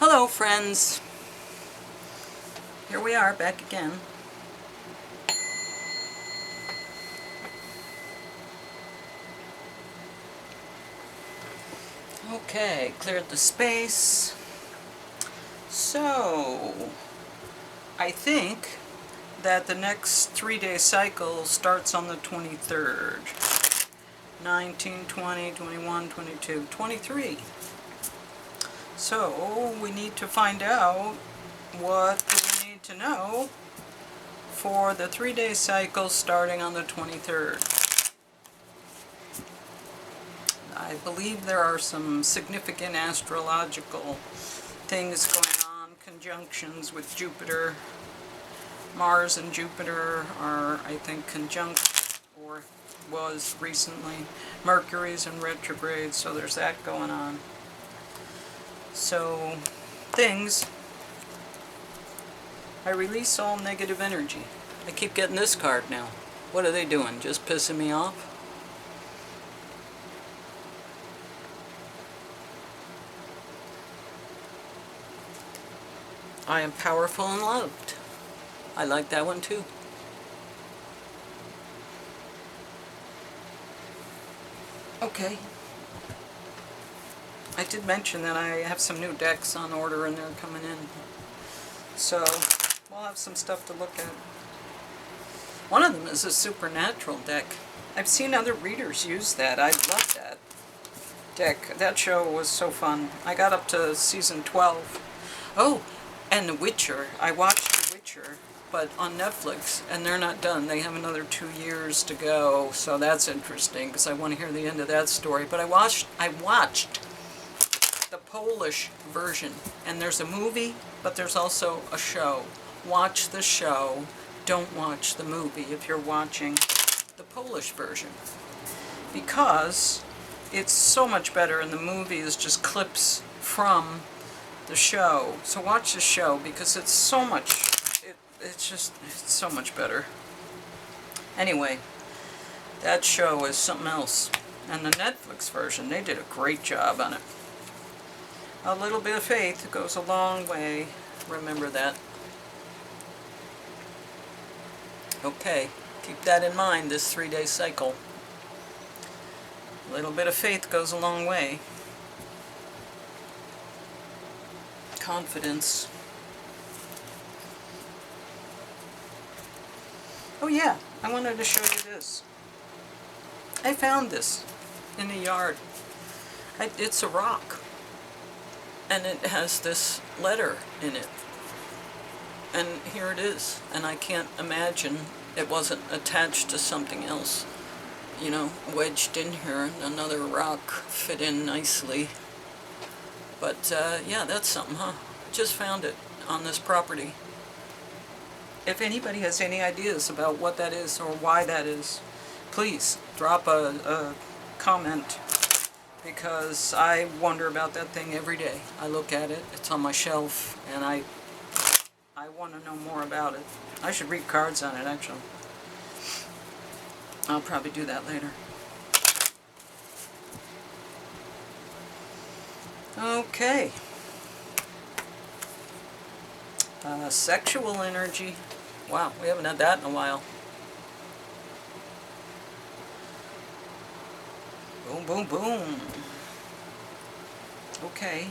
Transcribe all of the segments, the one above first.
Hello friends, here we are back again. Okay, cleared the space. So, I think that the next 3-day cycle starts on the 23rd. 19, 20, 21, 22, 23. So, we need to find out what we need to know for the 3-day cycle starting on the 23rd. I believe there are some significant astrological things going on, conjunctions with Jupiter. Mars and Jupiter are, I think, conjunct, or was recently. Mercury's in retrograde, so there's that going on. So, things. I release all negative energy. I keep getting this card now. What are they doing? Just pissing me off? I am powerful and loved. I like that one too. Okay. I did mention that I have some new decks on order and they're coming in. So, we'll have some stuff to look at. One of them is a supernatural deck. I've seen other readers use that. I love that deck. That show was so fun. I got up to season 12. Oh, and The Witcher. I watched The Witcher, but on Netflix, and they're not done. They have another 2 years to go, so that's interesting because I want to hear the end of that story. But I watched the Polish version, and there's a movie, but there's also a show. Watch the show. Don't watch the movie if you're watching the Polish version, because it's so much better, and the movie is just clips from the show. So watch the show because it's so much, it's so much better. Anyway, that show is something else. And the Netflix version, they did a great job on it. A little bit of faith goes a long way. Remember that. Okay, keep that in mind this 3-day cycle. A little bit of faith goes a long way. Confidence. Oh yeah, I wanted to show you this. I found this in the yard. It's a rock, and it has this letter in it. And here it is, and I can't imagine it wasn't attached to something else. You know, wedged in here, and another rock fit in nicely. But, yeah, that's something, huh? Just found it on this property. If anybody has any ideas about what that is or why that is, please drop a comment, because I wonder about that thing every day. I look at it, it's on my shelf, and I want to know more about it. I should read cards on it, actually. I'll probably do that later. Okay. Sexual energy. Wow, we haven't had that in a while. Boom, boom, boom. Okay.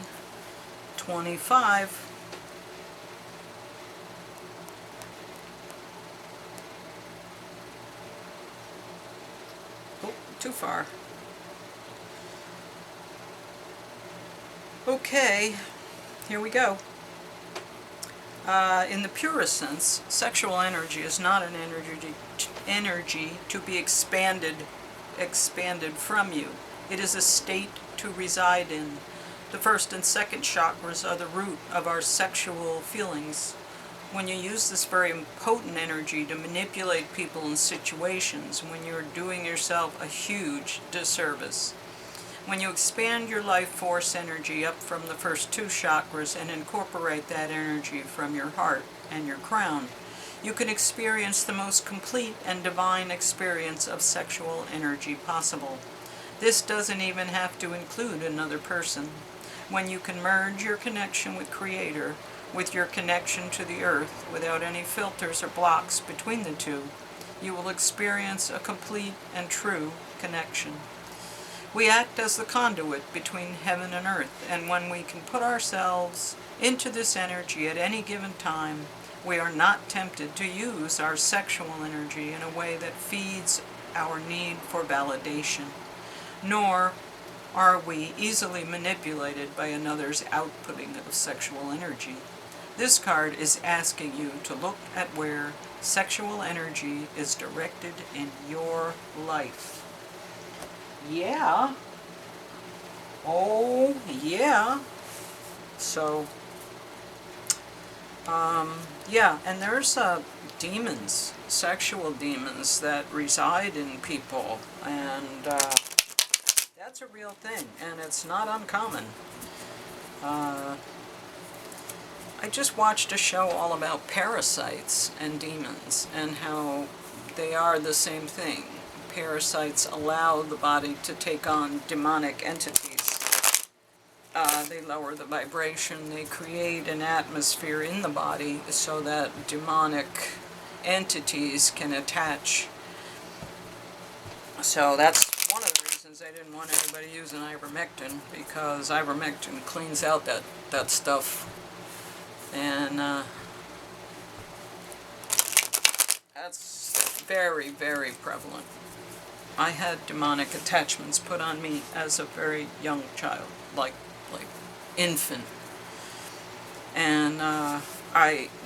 25. Oh, too far. Okay, here we go. In the purest sense, sexual energy is not an energy to be expanded from you. It is a state to reside in. The first and second chakras are the root of our sexual feelings. When you use this very potent energy to manipulate people and situations, when you're doing yourself a huge disservice. When you expand your life force energy up from the first 2 chakras and incorporate that energy from your heart and your crown, you can experience the most complete and divine experience of sexual energy possible. This doesn't even have to include another person. when you can merge your connection with Creator with your connection to the earth without any filters or blocks between the two, you will experience a complete and true connection. We act as the conduit between heaven and earth, and when we can put ourselves into this energy at any given time, we are not tempted to use our sexual energy in a way that feeds our need for validation, nor are we easily manipulated by another's outputting of sexual energy. This card is asking you to look at where sexual energy is directed in your life. Yeah. Oh, yeah. So, yeah, and there's demons, sexual demons that reside in people, and that's a real thing, and it's not uncommon. I just watched a show all about parasites and demons, and how they are the same thing. Parasites allow the body to take on demonic entities. They lower the vibration, they create an atmosphere in the body so that demonic entities can attach. So that's one of the reasons I didn't want anybody using ivermectin, because ivermectin cleans out that stuff. And that's very, very prevalent. I had demonic attachments put on me as a very young child, like infant. And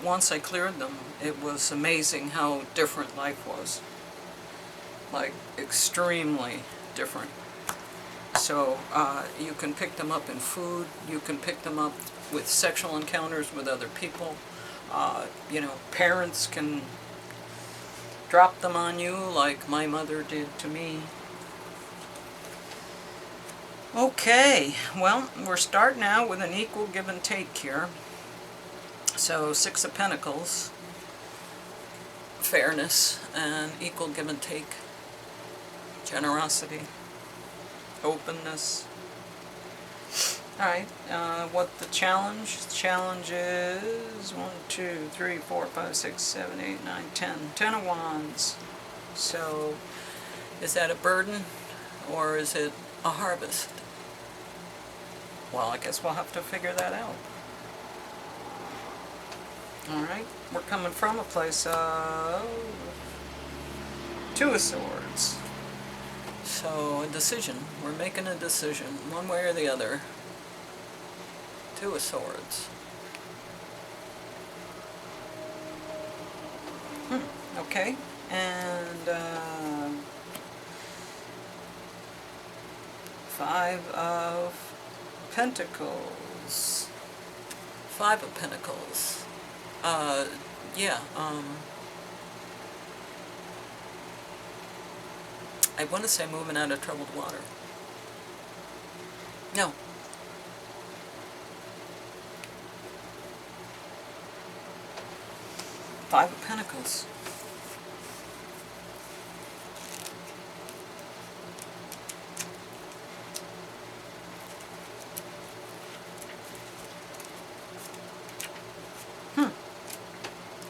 once I cleared them, it was amazing how different life was. Like, extremely different. So you can pick them up in food, you can pick them up with sexual encounters with other people. Parents can drop them on you like my mother did to me. Okay, well, we're starting out with an equal give and take here. So, Six of Pentacles, fairness and equal give and take, generosity, openness. Alright, what the challenge? The challenge is 1, 2, 3, 4, 5, 6, 7, 8, 9, 10. 10 of Wands. So, is that a burden or is it a harvest? Well, I guess we'll have to figure that out. Alright, we're coming from a place of Two of Swords. So, a decision. We're making a decision, one way or the other. Two of Swords. Okay, and Five of Pentacles. Five of Pentacles. Yeah, I want to say moving out of troubled water. No. Five of Pentacles.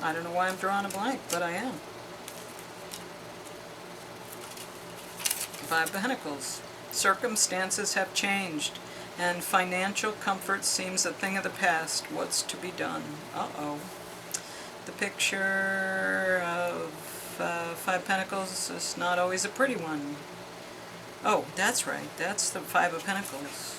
I don't know why I'm drawing a blank, but I am. Five of Pentacles. Circumstances have changed, and financial comfort seems a thing of the past. What's to be done? Uh-oh. The picture of Five of Pentacles is not always a pretty one. Oh, that's right. That's the Five of Pentacles.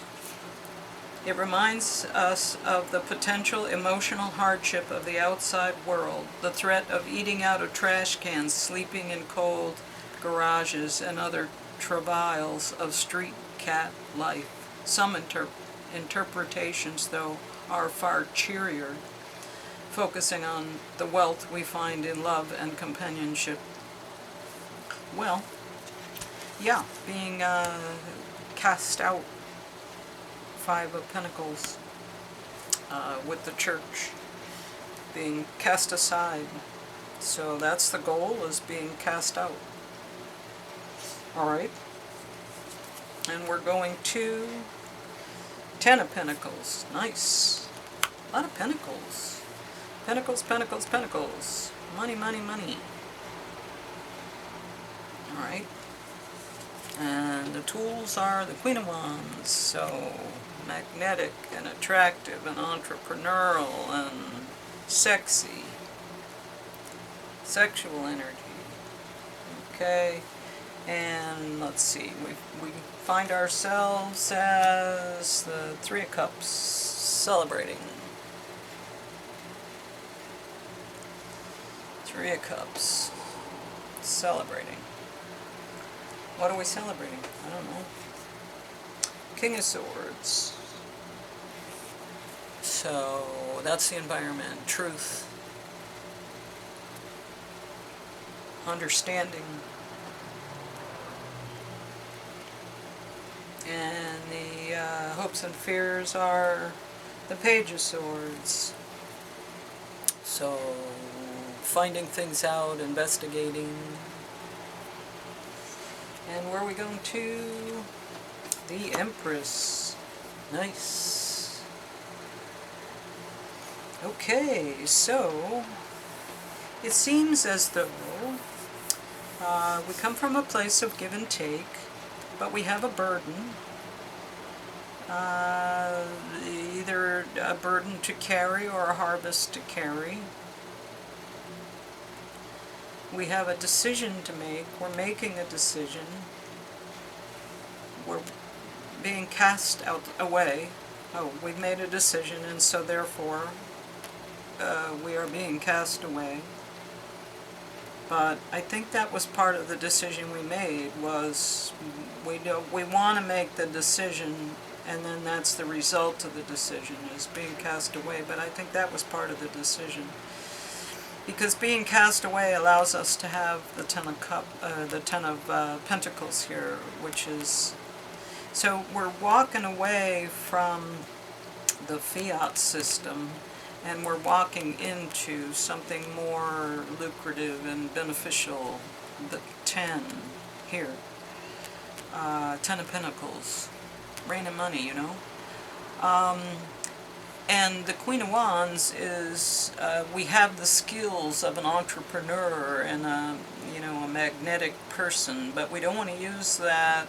It reminds us of the potential emotional hardship of the outside world, the threat of eating out of trash cans, sleeping in cold garages, and other travails of street cat life. Some interpretations, though, are far cheerier, focusing on the wealth we find in love and companionship. Well, yeah, being cast out. Five of Pentacles, with the church, being cast aside. So that's the goal, is being cast out. Alright. And we're going to Ten of Pentacles. Nice. A lot of pentacles. Pentacles, pentacles, pentacles. Money, money, money. Alright. And the tools are the Queen of Wands. So, magnetic and attractive and entrepreneurial and sexy. Sexual energy. Okay. And let's see, we find ourselves as the Three of Cups, celebrating. Three of Cups, celebrating. What are we celebrating? I don't know. King of Swords. So that's the environment. Truth. Understanding. And the hopes and fears are the Page of Swords. So, finding things out, investigating. And where are we going to? The Empress. Nice. Okay, so it seems as though we come from a place of give and take. But we have a burden, either a burden to carry or a harvest to carry. We have a decision to make. We're making a decision. We're being cast away. Oh, we've made a decision, and so therefore we are being cast away. But I think that was part of the decision we made, was we want to make the decision, and then that's the result of the decision, is being cast away. But I think that was part of the decision. Because being cast away allows us to have the Ten of Pentacles here, which is... So we're walking away from the fiat system, and we're walking into something more lucrative and beneficial. The 10 here. 10 of Pentacles. Rain of money, you know. And the Queen of Wands is, we have the skills of an entrepreneur and a magnetic person, but we don't want to use that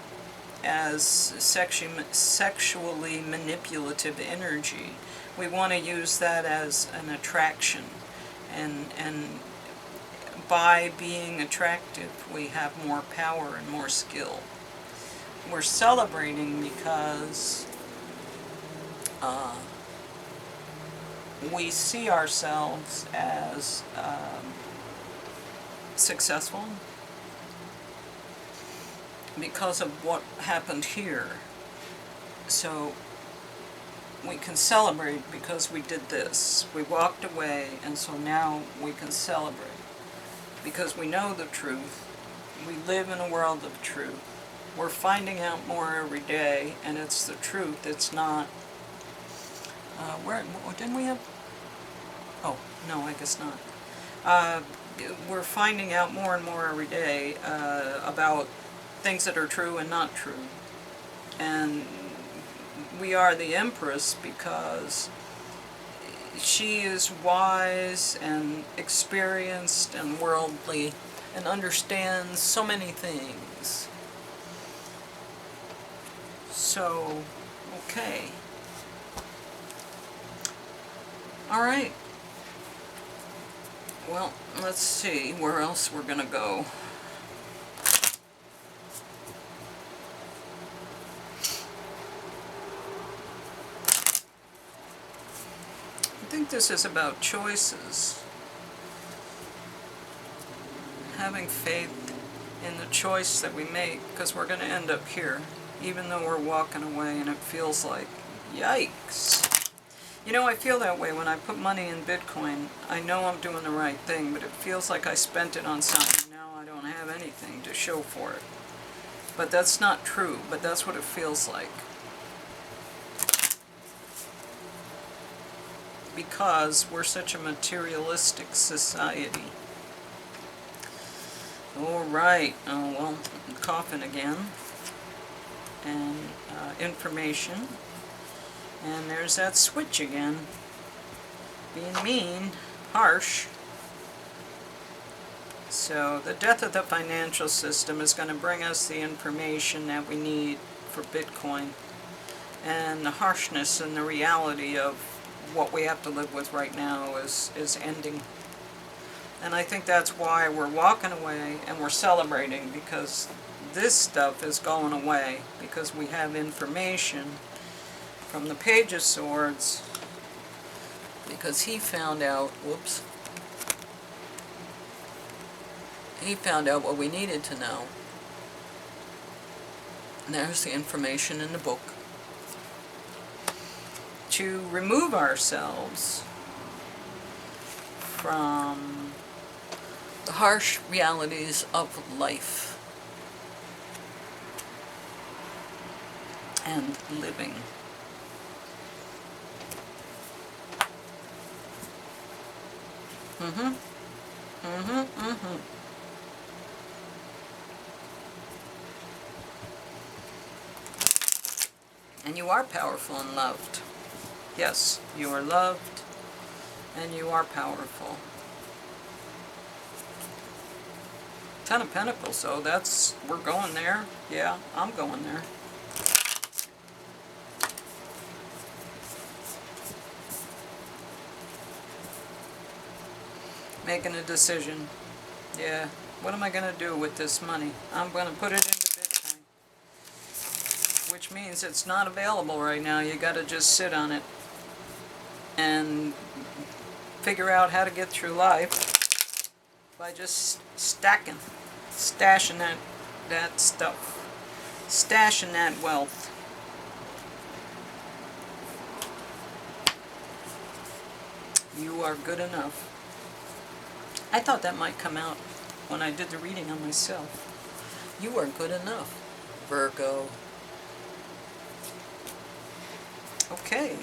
as sexually manipulative energy. We want to use that as an attraction, and by being attractive we have more power and more skill. We're celebrating because we see ourselves as successful because of what happened here. So we can celebrate because we did this. We walked away, and so now we can celebrate because we know the truth. We live in a world of truth. We're finding out more every day, and it's the truth. It's not... didn't we have... Oh, no, I guess not. We're finding out more and more every day about things that are true and not true. And we are the Empress because she is wise and experienced and worldly and understands so many things. So, okay. Alright. Well, let's see where else we're going to go. I think this is about choices. Having faith in the choice that we make, because we're going to end up here, even though we're walking away and it feels like, yikes. You know, I feel that way when I put money in Bitcoin. I know I'm doing the right thing, but it feels like I spent it on something. Now I don't have anything to show for it. But that's not true, but that's what it feels like. Because we're such a materialistic society. Alright, oh well, coffin again. And information. And there's that switch again. Being mean, harsh. So the death of the financial system is going to bring us the information that we need for Bitcoin. And the harshness and the reality of what we have to live with right now is ending. And I think that's why we're walking away and we're celebrating, because this stuff is going away, because we have information from the Page of Swords, because he found out, whoops, he found out what we needed to know. And there's the information in the book. To remove ourselves from the harsh realities of life and living. And you are powerful and loved. Yes, you are loved and you are powerful. Ten of Pentacles, so that's, we're going there. Yeah, I'm going there. Making a decision. Yeah, what am I going to do with this money? I'm going to put it into Bitcoin. Which means it's not available right now. You got to just sit on it and figure out how to get through life by just stashing that stuff, stashing that wealth. You are good enough. I thought that might come out when I did the reading on myself. You are good enough, Virgo. Okay.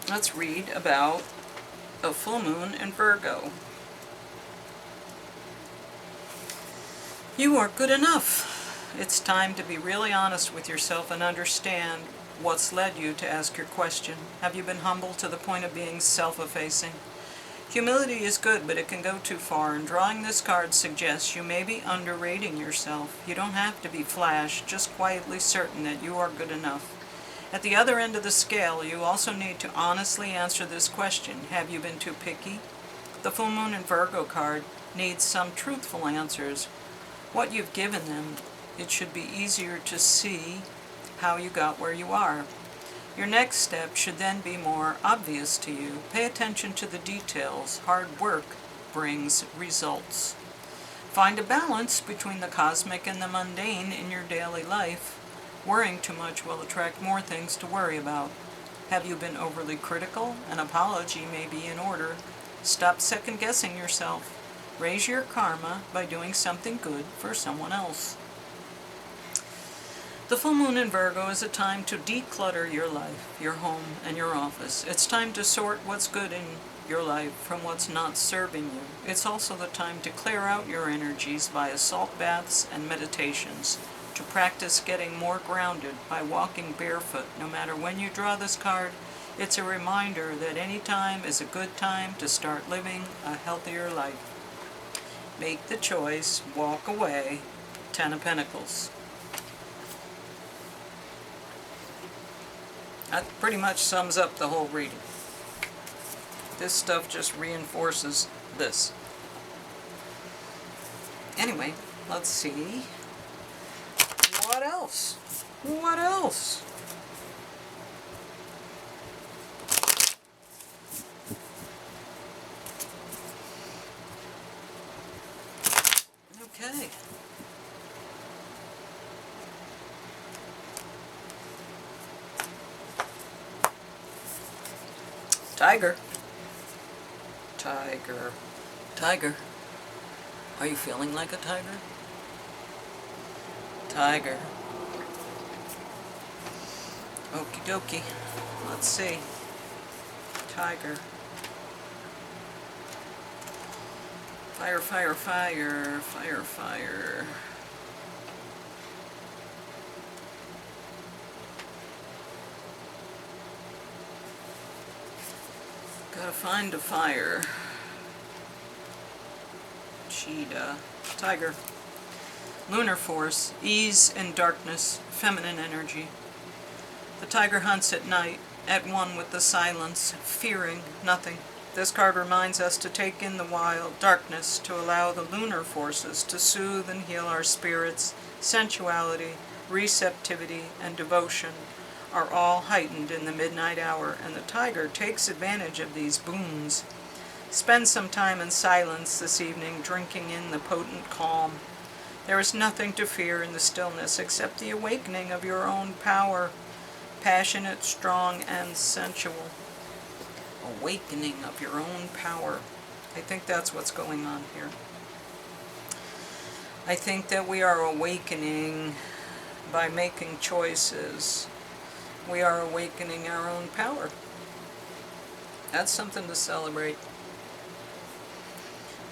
Let's read about a full moon in Virgo. You are good enough. It's time to be really honest with yourself and understand what's led you to ask your question. Have you been humble to the point of being self-effacing? Humility is good, but it can go too far, and drawing this card suggests you may be underrating yourself. You don't have to be flash, just quietly certain that you are good enough. At the other end of the scale, you also need to honestly answer this question. Have you been too picky? The full moon in Virgo card needs some truthful answers. What you've given them, it should be easier to see how you got where you are. Your next step should then be more obvious to you. Pay attention to the details. Hard work brings results. Find a balance between the cosmic and the mundane in your daily life. Worrying too much will attract more things to worry about. Have you been overly critical? An apology may be in order. Stop second-guessing yourself. Raise your karma by doing something good for someone else. The full moon in Virgo is a time to declutter your life, your home, and your office. It's time to sort what's good in your life from what's not serving you. It's also the time to clear out your energies via salt baths and meditations, to practice getting more grounded by walking barefoot. No matter when you draw this card, it's a reminder that any time is a good time to start living a healthier life. Make the choice, walk away. Ten of Pentacles. That pretty much sums up the whole reading. This stuff just reinforces this. Anyway, let's see. What else? What else? Okay. Tiger. Tiger. Tiger. Are you feeling like a tiger? Tiger. Okie dokie. Let's see. Tiger. Fire, fire, fire. Fire, fire. Find a fire. Cheetah. Tiger. Lunar force. Ease and darkness. Feminine energy. The tiger hunts at night, at one with the silence, fearing nothing. This card reminds us to take in the wild darkness, to allow the lunar forces to soothe and heal our spirits. Sensuality, receptivity, and devotion are all heightened in the midnight hour, and the tiger takes advantage of these boons. Spend some time in silence this evening, drinking in the potent calm. There is nothing to fear in the stillness except the awakening of your own power, passionate, strong, and sensual. Awakening of your own power. I think that's what's going on here. I think that we are awakening by making choices. We are awakening our own power. That's something to celebrate.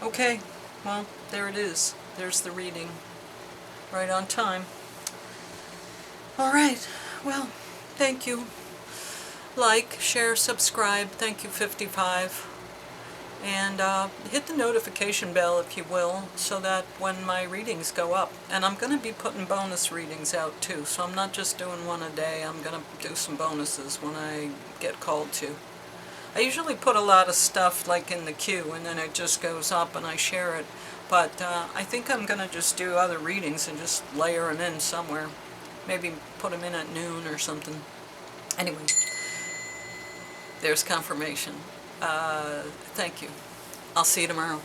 Okay, well, there it is. There's the reading. Right on time. All right, well, thank you. Like, share, subscribe. Thank you, 55. And hit the notification bell, if you will, so that when my readings go up, and I'm going to be putting bonus readings out too, so I'm not just doing one a day. I'm going to do some bonuses when I get called to. I usually put a lot of stuff like in the queue, and then it just goes up and I share it. But I think I'm going to just do other readings and just layer them in somewhere. Maybe put them in at noon or something. Anyway. There's confirmation. Thank you. I'll see you tomorrow.